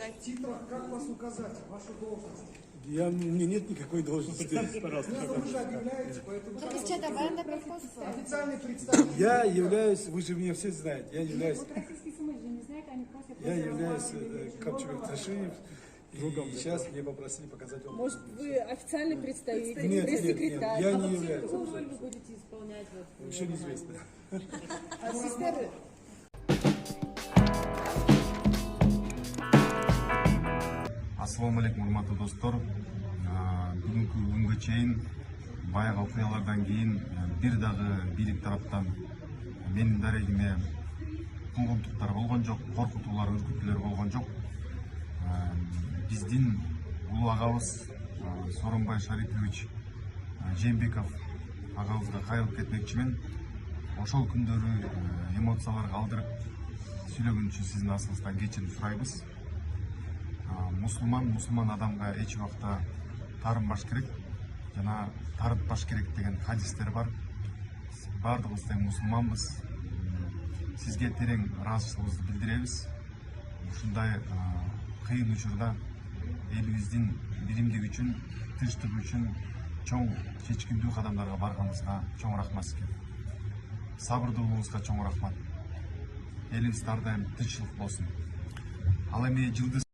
сказать. В титрах как вас указать, вашу должность? Мне нет никакой должности. Вы же объявляете, поэтому... Что-то банда просто. Официальный представитель. Я являюсь, вы же меня все знаете, я являюсь Капчук Ташиев. И сейчас мне попросили показать вам. Может, вы официальный представитель, Нет, пресс-секретарь? я не являюсь. Какую роль вы будете исполнять? Еще неизвестно. Ассистенты? Ассаламу алейкум, урматтуу достор. Бүгүнкү күнгө чейин баягы окуялардан кийин бир дагы бийлик тараптан менин дарегиме куугунтуктар болгон жок, коркутуулар, үркүтүүлөр болгон жок. Биздин улуу агабыз Сооронбай Шарипович Жээнбеков агабызга кайрылып кетмекчимин. Ошол күндөрү эмоцияларга алдырып сүйлөгөн үчүн сиздин асыңыздан кечирим сурайбыз. Мусулман адамга эч убакта тарынбаш керек жана тарытпаш керек деген хадистер бар. Бардыгыбыз тең мусулманбыз. Сизге терең ыраазычылыгыбызды билдиребиз. Ушундай кыйын учурда элибиздин биримдиги үчүн, тынчтыгы үчүн чоң чечкиндүү кадамдарга барганыбызга чоң рахмат сизге. Сабырдуулугуңузга чоң рахмат. Элибизде ар дайым тынччылык болсун. Ал эми жылдыз